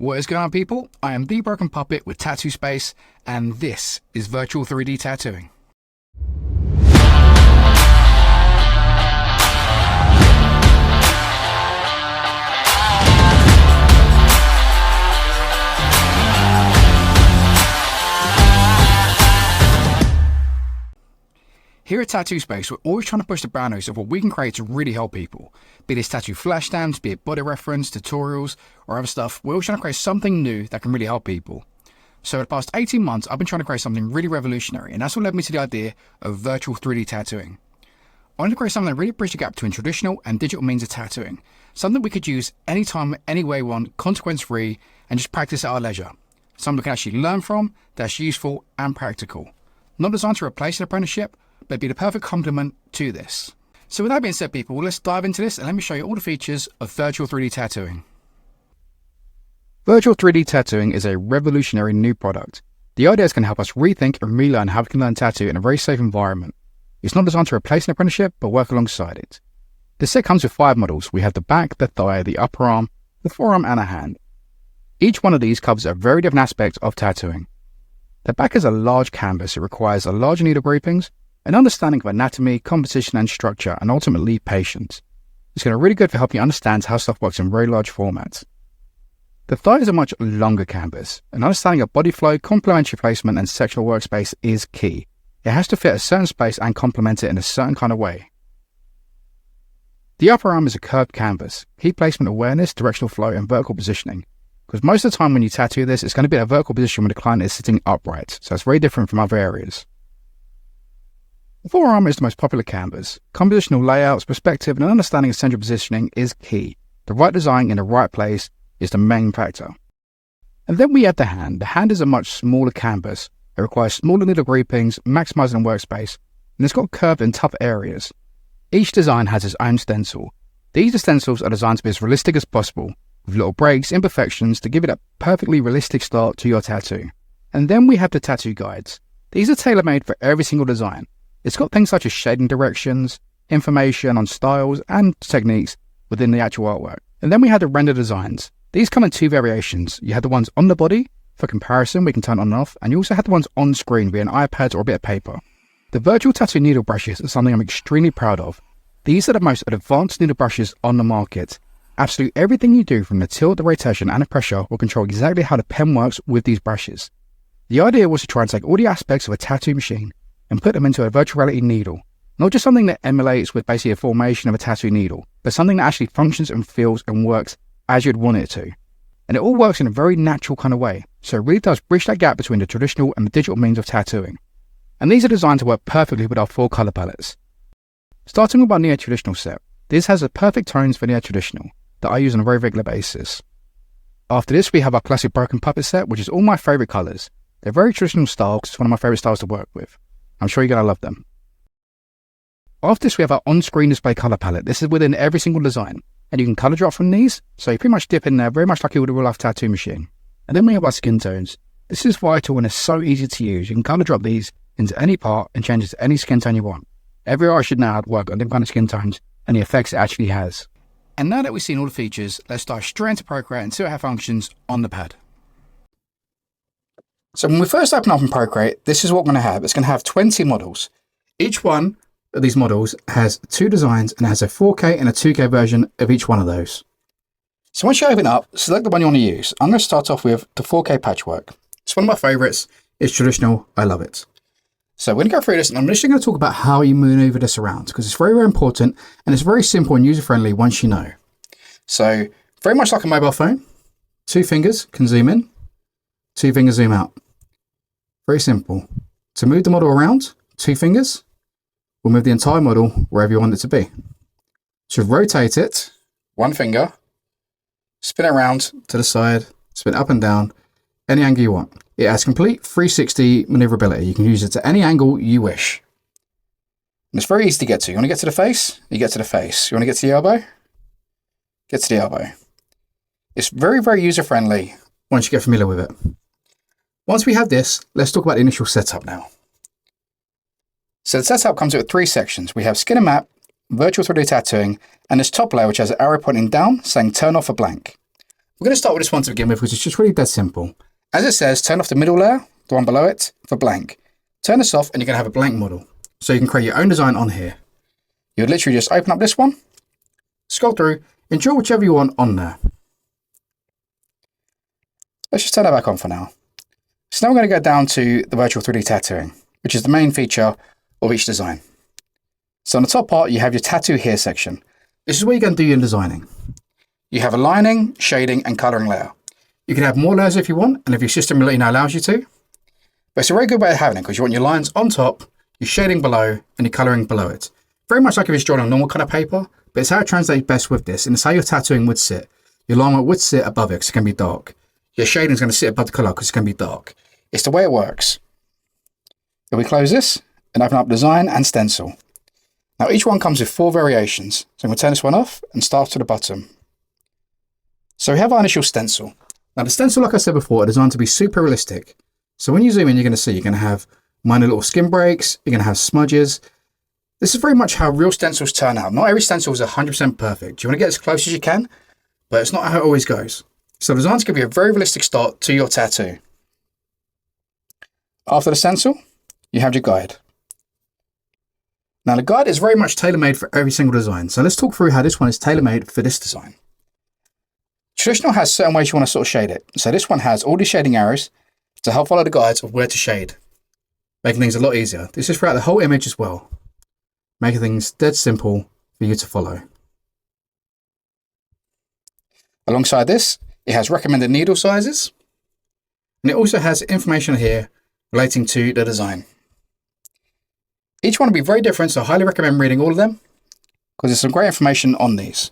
What is going on, people? I am the Broken Puppet with Tattoo Space, and this is virtual 3D tattooing. Here at Tattoo Space, we're always trying to push the boundaries of what we can create to really help people. Be this tattoo flash stamps, be it body reference, tutorials, or other stuff, we're always trying to create something new that can really help people. So for the past 18 months, I've been trying to create something really revolutionary, and that's what led me to the idea of virtual 3D tattooing. I wanted to create something that really bridged the gap between traditional and digital means of tattooing. Something we could use anytime, any way we want, consequence-free, and just practice at our leisure. Something we can actually learn from, that's useful and practical. Not designed to replace an apprenticeship, but be the perfect complement to this. So with that being said, people, let's dive into this and let me show you all the features of virtual 3D tattooing. Virtual 3D tattooing is a revolutionary new product. The idea is going to help us rethink and relearn how we can learn tattoo in a very safe environment. It's not designed to replace an apprenticeship, but work alongside it. The set comes with 5 models. We have the back, the thigh, the upper arm, the forearm, and a hand. Each one of these covers a very different aspect of tattooing. The back is a large canvas. It requires a large needle groupings, an understanding of anatomy, composition and structure, and ultimately patience. It's going to be really good for helping you understand how stuff works in very large formats. The thigh is a much longer canvas. An understanding of body flow, complementary placement and sexual workspace is key. It has to fit a certain space and complement it in a certain kind of way. The upper arm is a curved canvas. Key placement awareness, directional flow and vertical positioning. Because most of the time when you tattoo this, it's going to be in a vertical position when the client is sitting upright. So it's very different from other areas. The forearm is the most popular canvas. Compositional layouts, perspective, and an understanding of central positioning is key. The right design in the right place is the main factor. And then we add the hand. The hand is a much smaller canvas. It requires smaller needle groupings, maximizing workspace, and it's got curved and tough areas. Each design has its own stencil. These stencils are designed to be as realistic as possible, with little breaks, imperfections to give it a perfectly realistic start to your tattoo. And then we have the tattoo guides. These are tailor-made for every single design. It's got things such as shading directions, information on styles and techniques within the actual artwork. And then we have the render designs. These come in 2 variations. You have the ones on the body, for comparison we can turn on and off, and you also have the ones on screen via an iPad or a bit of paper. The virtual tattoo needle brushes are something I'm extremely proud of. These are the most advanced needle brushes on the market. Absolutely everything you do from the tilt, the rotation and the pressure will control exactly how the pen works with these brushes. The idea was to try and take all the aspects of a tattoo machine and put them into a virtual reality needle. Not just something that emulates with basically a formation of a tattoo needle, but something that actually functions and feels and works as you'd want it to. And it all works in a very natural kind of way, so it really does bridge that gap between the traditional and the digital means of tattooing. And these are designed to work perfectly with our 4 colour palettes. Starting with our neo-traditional set, this has the perfect tones for neo-traditional that I use on a very regular basis. After this we have our classic Broken Puppet set, which is all my favourite colours. They're very traditional style because it's one of my favourite styles to work with. I'm sure you're going to love them. After this we have our on-screen display colour palette. This is within every single design, and you can colour drop from these, so you pretty much dip in there very much like you would a real-life tattoo machine. And then we have our skin tones. This is vital and it's so easy to use. You can colour drop these into any part and change it to any skin tone you want. Every artist should know how to work on different kind of skin tones and the effects it actually has. And now that we've seen all the features, let's dive straight into Procreate and see how it functions on the pad. So when we first open up in Procreate, this is what we're going to have. It's going to have 20 models. Each one of these models has 2 designs and has a 4K and a 2K version of each one of those. So once you open up, select the one you want to use. I'm going to start off with the 4K patchwork. It's one of my favorites. It's traditional. I love it. So we're going to go through this and I'm initially going to talk about how you maneuver this around because it's very, very important and it's very simple and user-friendly once you know. So very much like a mobile phone, 2 fingers can zoom in, 2 fingers zoom out. Very simple. To move the model around, 2 fingers will move the entire model wherever you want it to be. To rotate it, 1 finger, spin it around to the side, spin up and down, any angle you want. It has complete 360 maneuverability. You can use it to any angle you wish. And it's very easy to get to. You want to get to the face? You get to the face. You want to get to the elbow? Get to the elbow. It's very, very user-friendly once you get familiar with it. Once we have this, let's talk about the initial setup now. So the setup comes with 3 sections. We have skin and map, virtual 3D tattooing, and this top layer which has an arrow pointing down saying turn off a blank. We're going to start with this one to begin with, which is just really dead simple. As it says, turn off the middle layer, the one below it, for blank. Turn this off and you're going to have a blank model. So you can create your own design on here. You would literally just open up this one, scroll through, and draw whichever you want on there. Let's just turn that back on for now. So now we're going to go down to the virtual 3D tattooing, which is the main feature of each design. So on the top part, you have your tattoo here section. This is where you're going to do your designing. You have a lining, shading, and coloring layer. You can have more layers if you want, and if your system really allows you to. But it's a very good way of having it because you want your lines on top, your shading below, and your coloring below it. Very much like if it's drawn on normal kind of paper, but it's how it translates best with this, and it's how your tattooing would sit. Your line would sit above it because it's going to be dark. Your shading is going to sit above the color because it's going to be dark. It's the way it works. If we close this and open up design and stencil. Now each one comes with 4 variations. So I'm going to turn this one off and start to the bottom. So we have our initial stencil. Now the stencil, like I said before, are designed to be super realistic. So when you zoom in, you're going to see you're going to have minor little skin breaks. You're going to have smudges. This is very much how real stencils turn out. Not every stencil is 100% perfect. You want to get as close as you can, but it's not how it always goes. So the design's give you a very realistic start to your tattoo. After the stencil, you have your guide. Now the guide is very much tailor-made for every single design. So let's talk through how this one is tailor-made for this design. Traditional has certain ways you want to sort of shade it. So this one has all these shading arrows to help follow the guides of where to shade, making things a lot easier. This is throughout the whole image as well, making things dead simple for you to follow. Alongside this, it has recommended needle sizes, and it also has information here relating to the design. Each one will be very different, so I highly recommend reading all of them because there's some great information on these.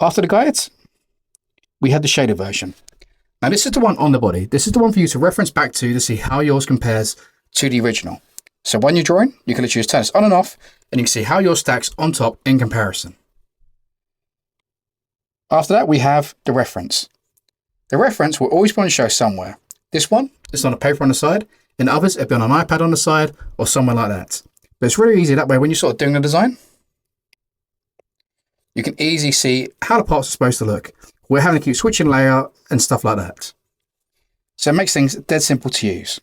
After the guides, we had the shaded version. Now this is the one on the body. This is the one for you to reference back to see how yours compares to the original. So when you're drawing, you can literally just turn this on and off, and you can see how yours stacks on top in comparison. After that, we have the reference. The reference will always want to show somewhere. This one is on a paper on the side. In others, it'll be on an iPad on the side or somewhere like that. But it's really easy that way when you're sort of doing the design. You can easily see how the parts are supposed to look. We're having to keep switching layer and stuff like that. So it makes things dead simple to use.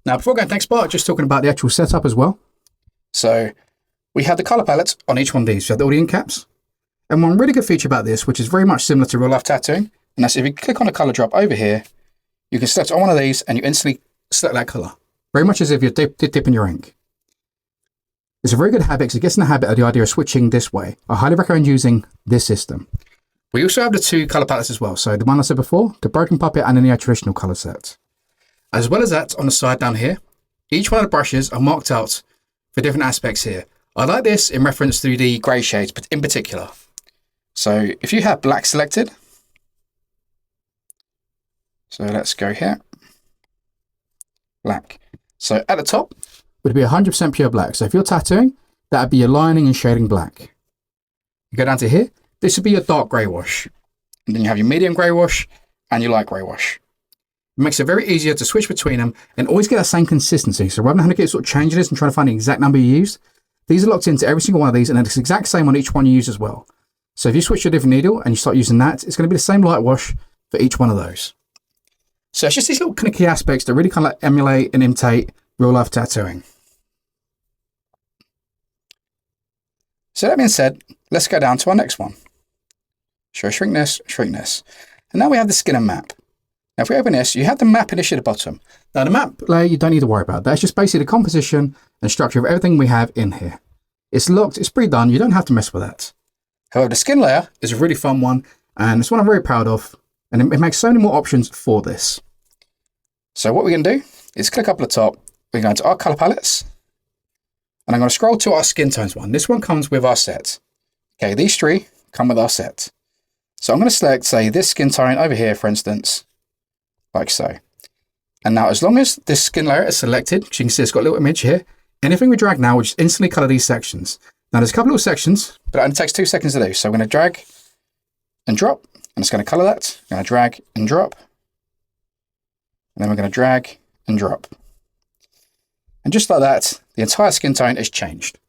Now, before going to the next part, just talking about the actual setup as well. So we have the color palettes on each one of these. We have all the ink caps. And one really good feature about this, which is very much similar to real life tattooing, and that's if you click on the color drop over here, you can select on one of these and you instantly select that color. Very much as if you're dipping your ink. It's a very good habit because it gets in the habit of the idea of switching this way. I highly recommend using this system. We also have the 2 color palettes as well. So the one I said before, the broken puppet, and then the traditional color set. As well as that, on the side down here, each one of the brushes are marked out for different aspects here. I like this in reference to the grey shades, but in particular. So if you have black selected, so let's go here, black. So at the top would be 100% pure black. So if you're tattooing, that would be your lining and shading black. You go down to here, this would be your dark grey wash. And then you have your medium grey wash and your light grey wash. It makes it very easier to switch between them and always get that same consistency. So rather than having to get sort of changing this and trying to find the exact number you used, these are locked into every single one of these and it's the exact same on each one you use as well. So if you switch to a different needle and you start using that, it's going to be the same light wash for each one of those. So it's just these little kind of key aspects that really kind of like emulate and imitate real life tattooing. So that being said, let's go down to our next one. Shrink this, shrink this. And now we have the skin and map. Now if we open this, you have the map initially at the bottom. Now the map layer, you don't need to worry about. That's just basically the composition and structure of everything we have in here. It's locked, it's pre-done, you don't have to mess with that. However, the skin layer is a really fun one, and it's one I'm very proud of, and it makes so many more options for this. So what we're going to do is click up at the top, we're going to our color palettes, and I'm going to scroll to our skin tones one. This one comes with our set. Okay, these 3 come with our set. So I'm going to select, say, this skin tone over here, for instance, like so. And now as long as this skin layer is selected, which you can see it's got a little image here, anything we drag now will just instantly color these sections. Now there's a couple of sections, but it only takes 2 seconds to do. So I'm going to drag and drop, and it's going to color that. I'm going to drag and drop, and then we're going to drag and drop. And just like that, the entire skin tone is changed.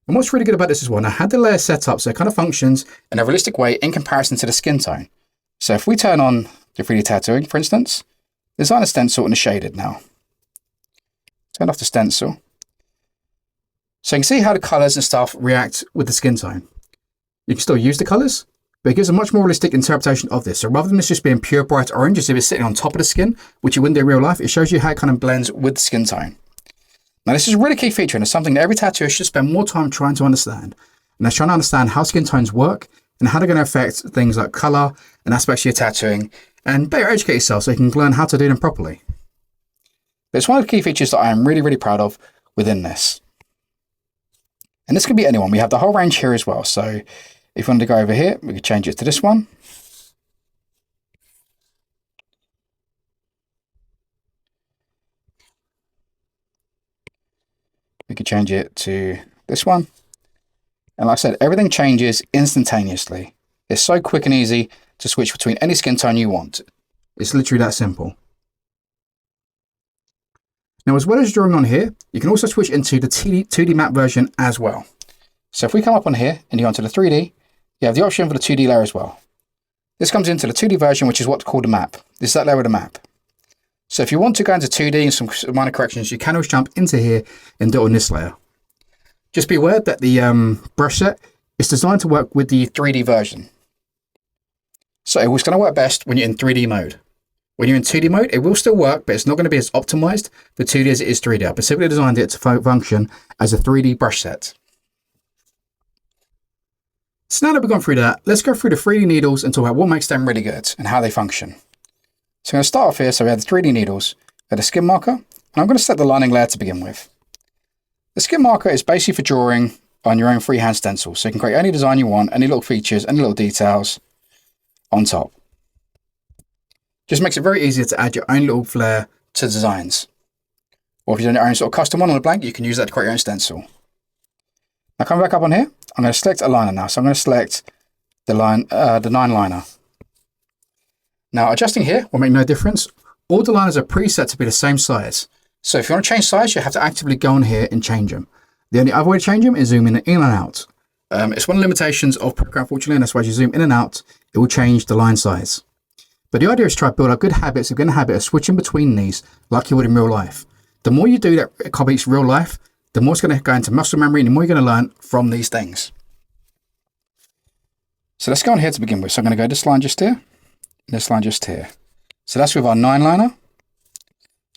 And what's really good about this as well, now I had the layer set up so it kind of functions in a realistic way in comparison to the skin tone. So if we turn on the 3D tattooing, for instance, there's on a stencil and a shaded now. Turn off the stencil. So you can see how the colors and stuff react with the skin tone. You can still use the colors, but it gives a much more realistic interpretation of this. So rather than this just being pure bright orange, as if it's sitting on top of the skin, which you wouldn't do in real life, it shows you how it kind of blends with the skin tone. Now this is a really key feature, and it's something that every tattooer should spend more time trying to understand. And that's trying to understand how skin tones work and how they're going to affect things like color and aspects of your tattooing, and better educate yourself so you can learn how to do them properly. But it's one of the key features that I am really, really proud of within this. And this could be anyone. We have the whole range here as well. So if you wanted to go over here, we could change it to this one. We could change it to this one. And like I said, everything changes instantaneously. It's so quick and easy to switch between any skin tone you want. It's literally that simple. Now, as well as drawing on here, you can also switch into the 2D map version as well. So if we come up on here and you go onto the 3D, you have the option for the 2D layer as well. This comes into the 2D version, which is what's called a map. This is that layer of the map. So if you want to go into 2D and some minor corrections, you can always jump into here and do it on this layer. Just be aware that the brush set is designed to work with the 3D version. So it was going to work best when you're in 3D mode. When you're in 2D mode, it will still work, but it's not going to be as optimized for 2D as it is 3D. I specifically designed it to function as a 3D brush set. So now that we've gone through that, let's go through the 3D needles and talk about what makes them really good and how they function. So I'm going to start off here. So we have the 3D needles, we have the skin marker, and I'm going to set the lining layer to begin with. The skin marker is basically for drawing on your own freehand stencil. So you can create any design you want, any little features, any little details on top. Just makes it very easy to add your own little flair to designs. Or if you're doing your own sort of custom one on a blank, you can use that to create your own stencil. Now coming back up on here, I'm going to select a liner now. So I'm going to select the 9 liner. Now adjusting here will make no difference. All the liners are preset to be the same size. So if you want to change size, you have to actively go on here and change them. The only other way to change them is zoom in and out. It's one of the limitations of Procreate, unfortunately, and that's why as you zoom in and out, it will change the line size. But the idea is to try to build up good habits, a good habit of switching between these like you would in real life. The more you do that copies real life, the more it's going to go into muscle memory and the more you're going to learn from these things. So let's go on here to begin with. So I'm going to go this line just here, and this line just here. So that's with our 9 liner.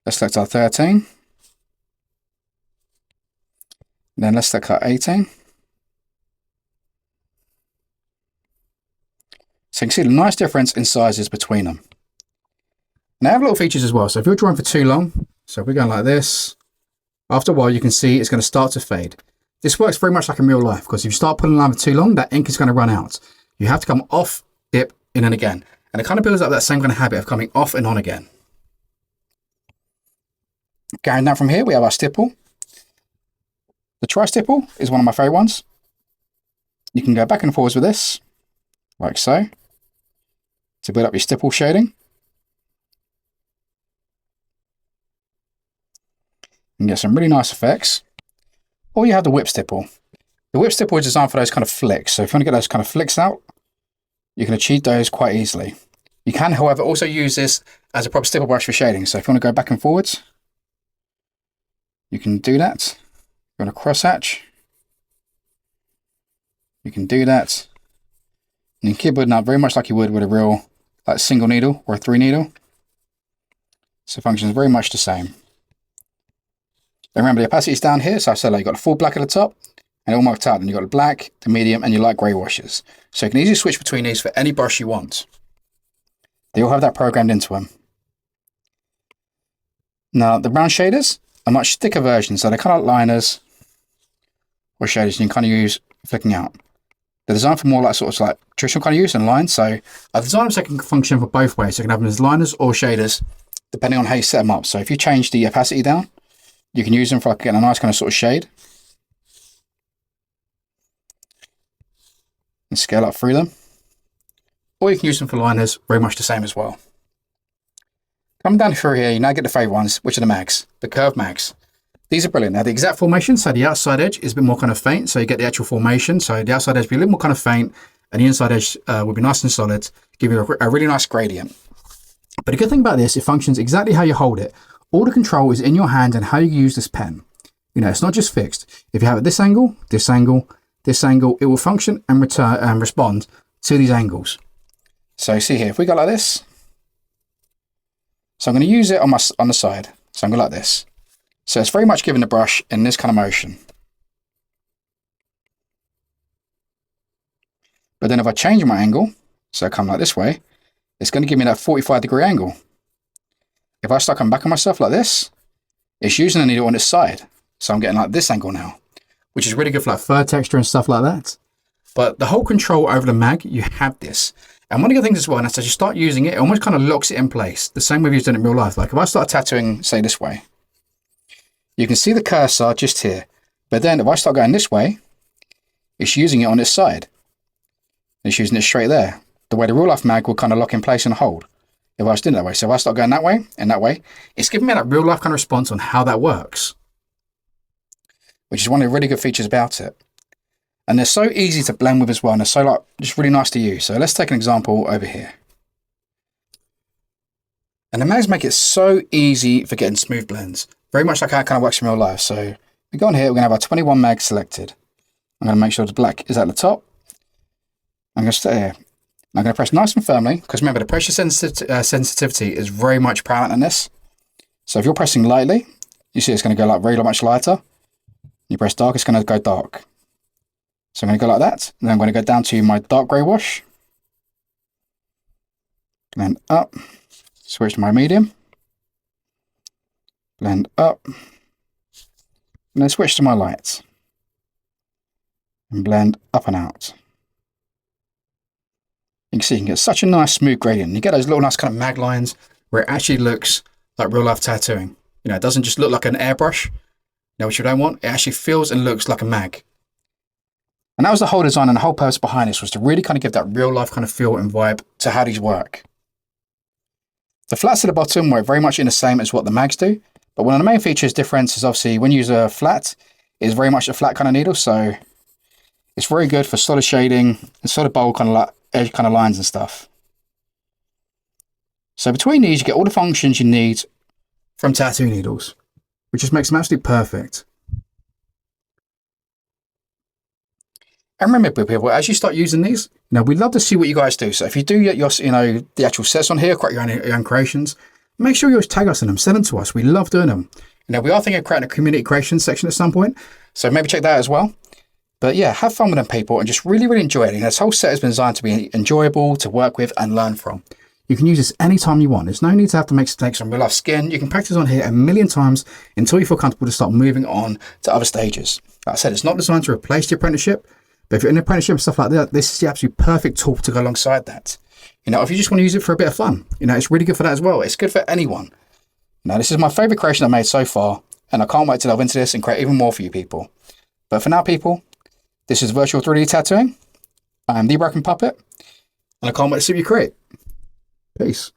Let's select our 13. And then let's select our 18. So you can see the nice difference in sizes between them. Now I have little features as well. So if you're drawing for too long, so if we're going like this, after a while you can see it's going to start to fade. This works very much like in real life, because if you start pulling the line for too long, that ink is going to run out. You have to come off, dip, in and again. And it kind of builds up that same kind of habit of coming off and on again. Going down from here, we have our stipple. The tri-stipple is one of my favorite ones. You can go back and forwards with this, like so, to build up your stipple shading. And get some really nice effects. Or you have the whip stipple. The whip stipple is designed for those kind of flicks. So if you want to get those kind of flicks out, you can achieve those quite easily. You can, however, also use this as a proper stipple brush for shading. So if you want to go back and forwards, you can do that. You want to cross hatch, you can do that. And you can keep building up very much like you would with a real single needle or a 3 needle. So it functions very much the same. And remember, the opacity is down here. So I said, like, you've got the full black at the top and it all marked out. And you've got the black, the medium, and your light grey washes. So you can easily switch between these for any brush you want. They all have that programmed into them. Now, the brown shaders are much thicker versions. So they're kind of like liners or shaders you can kind of use flicking out. They're designed for more like sort of like traditional kind of use and lines. So I've designed them so they can function for both ways. So you can have them as liners or shaders, depending on how you set them up. So if you change the opacity down, you can use them for getting a nice kind of sort of shade. And scale up through them. Or you can use them for liners, very much the same as well. Coming down through here, you now get the favourite ones, which are the mags, the curved mags. These are brilliant. Now the exact formation, so the outside edge is a bit more kind of faint, so you get the actual formation. So the outside edge will be a little more kind of faint, and the inside edge will be nice and solid, give you a really nice gradient. But the good thing about this, it functions exactly how you hold it. All the control is in your hand and how you use this pen. You know, it's not just fixed. If you have it this angle, this angle, this angle, it will function and return and respond to these angles. So see here, if we go like this, so I'm going to use it on the side. So I'm going to go like this. So it's very much giving the brush in this kind of motion. But then if I change my angle, so I come like this way, it's going to give me that 45-degree angle. If I start coming back on myself like this, it's using the needle on its side. So I'm getting like this angle now, which is really good for like fur texture and stuff like that. But the whole control over the mag, you have this. And one of the things as well, and as you start using it, it almost kind of locks it in place. The same way you've done it in real life. Like if I start tattooing, say this way, you can see the cursor just here. But then if I start going this way, it's using it on its side. It's using it straight there. The way the real life mag will kind of lock in place and hold. If I was doing it that way. So if I start going that way and that way, it's giving me that real life kind of response on how that works. Which is one of the really good features about it. And they're so easy to blend with as well. And they're so like just really nice to use. So let's take an example over here. And the mags make it so easy for getting smooth blends. Very much like how it kind of works in real life. So we go on here, we're going to have our 21 mag selected. I'm going to make sure the black is at the top. I'm going to stay here. I'm going to press nice and firmly, because remember the pressure sensitivity is very much paramount in this. So if you're pressing lightly, you see it's going to go like very much lighter. You press dark, it's going to go dark. So I'm going to go like that, and then I'm going to go down to my dark grey wash. Blend up, switch to my medium. Blend up, and then switch to my light. And blend up and out. You can see you can get such a nice smooth gradient. You get those little nice kind of mag lines where it actually looks like real life tattooing. You know, it doesn't just look like an airbrush, you know, which you don't want. It actually feels and looks like a mag. And that was the whole design, and the whole purpose behind this was to really kind of give that real life kind of feel and vibe to how these work. The flats at the bottom were very much in the same as what the mags do, but one of the main features difference is obviously when you use a flat, it's very much a flat kind of needle, so it's very good for solid shading and solid bold kind of like edge kind of lines and stuff. So between these, you get all the functions you need from tattoo needles, which just makes them absolutely perfect. And remember, people, as you start using these, you know, we'd love to see what you guys do. So if you do get your, you know, the actual sets on here, create your own creations, make sure you always tag us in them, send them to us. We love doing them. You know, we are thinking of creating a community creation section at some point, so maybe check that out as well. But yeah, have fun with them, people, and just really, really enjoy it. And this whole set has been designed to be enjoyable, to work with and learn from. You can use this anytime you want. There's no need to have to make mistakes on real life skin. You can practice on here a million times until you feel comfortable to start moving on to other stages. Like I said, it's not designed to replace the apprenticeship, but if you're in an apprenticeship and stuff like that, this is the absolute perfect tool to go alongside that. You know, if you just want to use it for a bit of fun, you know, it's really good for that as well. It's good for anyone. Now, this is my favorite creation I've made so far, and I can't wait to delve into this and create even more for you people. But for now, people, this is Virtual 3D Tattooing. I am the Broken Puppet, and I can't wait to see what you create. Peace.